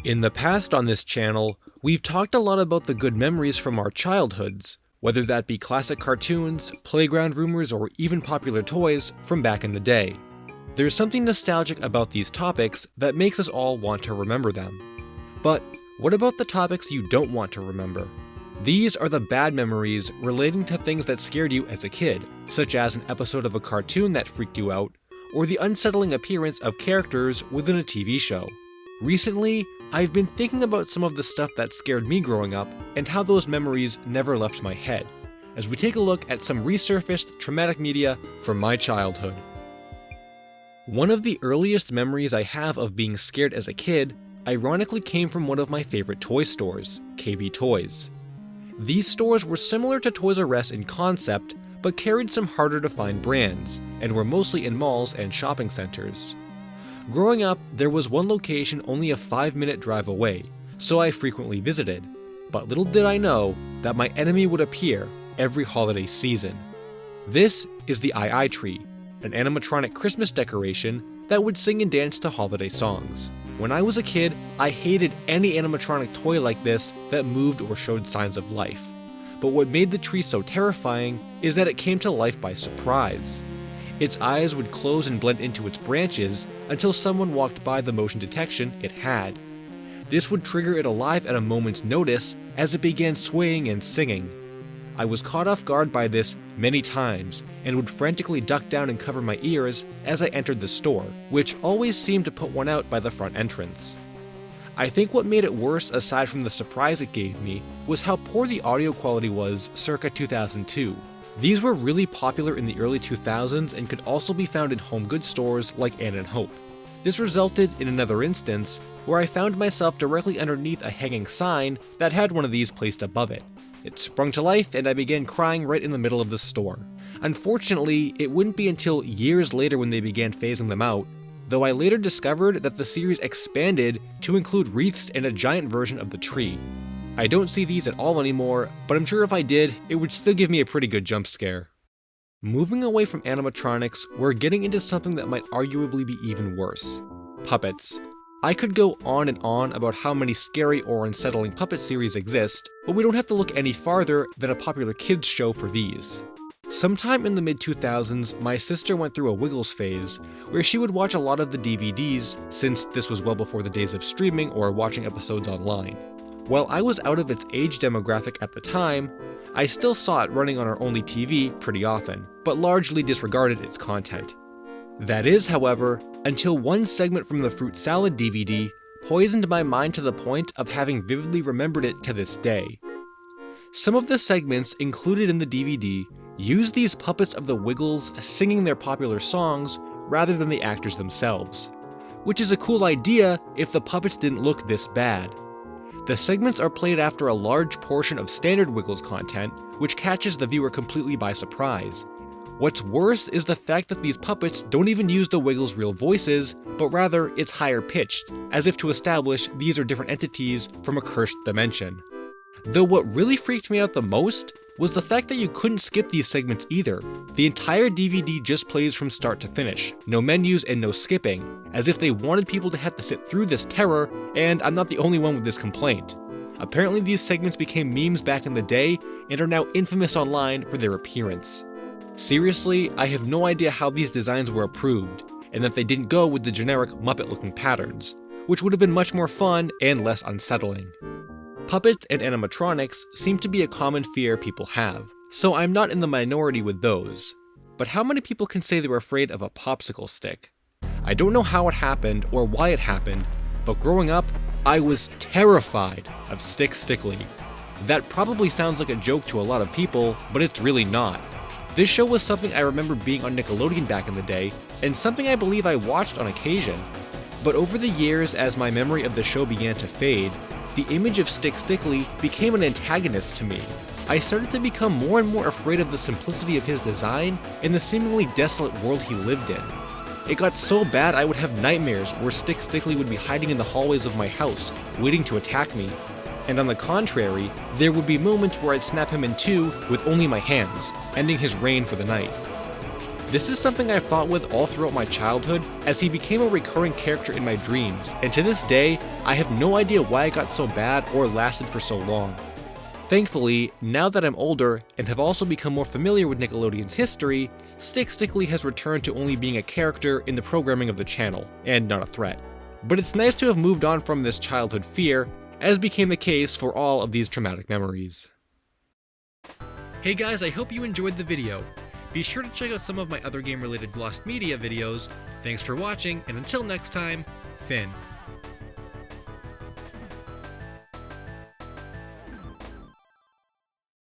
In the past on this channel, we've talked a lot about the good memories from our childhoods, whether that be classic cartoons, playground rumors, or even popular toys from back in the day. There's something nostalgic about these topics that makes us all want to remember them. But what about the topics you don't want to remember? These are the bad memories relating to things that scared you as a kid, such as an episode of a cartoon that freaked you out, or the unsettling appearance of characters within a TV show. Recently, I've been thinking about some of the stuff that scared me growing up and how those memories never left my head, as we take a look at some resurfaced traumatic media from my childhood. One of the earliest memories I have of being scared as a kid ironically came from one of my favorite toy stores, KB Toys. These stores were similar to Toys R Us in concept, but carried some harder to find brands, and were mostly in malls and shopping centers. Growing up, there was one location only a 5-minute drive away, so I frequently visited, but little did I know that my enemy would appear every holiday season. This is the II Tree, an animatronic Christmas decoration that would sing and dance to holiday songs. When I was a kid, I hated any animatronic toy like this that moved or showed signs of life. But what made the tree so terrifying is that it came to life by surprise. Its eyes would close and blend into its branches until someone walked by the motion detection it had. This would trigger it alive at a moment's notice as it began swaying and singing. I was caught off guard by this many times and would frantically duck down and cover my ears as I entered the store, which always seemed to put one out by the front entrance. I think what made it worse, aside from the surprise it gave me, was how poor the audio quality was circa 2002. These were really popular in the early 2000s and could also be found in home goods stores like Ann & Hope. This resulted in another instance where I found myself directly underneath a hanging sign that had one of these placed above it. It sprung to life and I began crying right in the middle of the store. Unfortunately, it wouldn't be until years later when they began phasing them out, though I later discovered that the series expanded to include wreaths and a giant version of the tree. I don't see these at all anymore, but I'm sure if I did, it would still give me a pretty good jump scare. Moving away from animatronics, we're getting into something that might arguably be even worse: puppets. I could go on and on about how many scary or unsettling puppet series exist, but we don't have to look any farther than a popular kids show for these. Sometime in the mid-2000s, my sister went through a Wiggles phase, where she would watch a lot of the DVDs, since this was well before the days of streaming or watching episodes online. While I was out of its age demographic at the time, I still saw it running on our only TV pretty often, but largely disregarded its content. That is, however, until one segment from the Fruit Salad DVD poisoned my mind to the point of having vividly remembered it to this day. Some of the segments included in the DVD used these puppets of the Wiggles singing their popular songs rather than the actors themselves, which is a cool idea if the puppets didn't look this bad. The segments are played after a large portion of standard Wiggles content, which catches the viewer completely by surprise. What's worse is the fact that these puppets don't even use the Wiggles' real voices, but rather it's higher pitched, as if to establish these are different entities from a cursed dimension. Though what really freaked me out the most was the fact that you couldn't skip these segments either. The entire DVD just plays from start to finish, no menus and no skipping, as if they wanted people to have to sit through this terror, and I'm not the only one with this complaint. Apparently these segments became memes back in the day and are now infamous online for their appearance. Seriously, I have no idea how these designs were approved, and that they didn't go with the generic Muppet-looking patterns, which would have been much more fun and less unsettling. Puppets and animatronics seem to be a common fear people have, so I'm not in the minority with those. But how many people can say they're afraid of a popsicle stick? I don't know how it happened or why it happened, but growing up, I was terrified of Stick Stickly. That probably sounds like a joke to a lot of people, but it's really not. This show was something I remember being on Nickelodeon back in the day, and something I believe I watched on occasion. But over the years, as my memory of the show began to fade, the image of Stick Stickly became an antagonist to me. I started to become more and more afraid of the simplicity of his design and the seemingly desolate world he lived in. It got so bad I would have nightmares where Stick Stickly would be hiding in the hallways of my house, waiting to attack me. And on the contrary, there would be moments where I'd snap him in two with only my hands, ending his reign for the night. This is something I fought with all throughout my childhood, as he became a recurring character in my dreams, and to this day, I have no idea why it got so bad or lasted for so long. Thankfully, now that I'm older and have also become more familiar with Nickelodeon's history, Stick Stickly has returned to only being a character in the programming of the channel, and not a threat. But it's nice to have moved on from this childhood fear, as became the case for all of these traumatic memories. Hey guys, I hope you enjoyed the video. Be sure to check out some of my other game-related Lost Media videos. Thanks for watching, and until next time, Finn.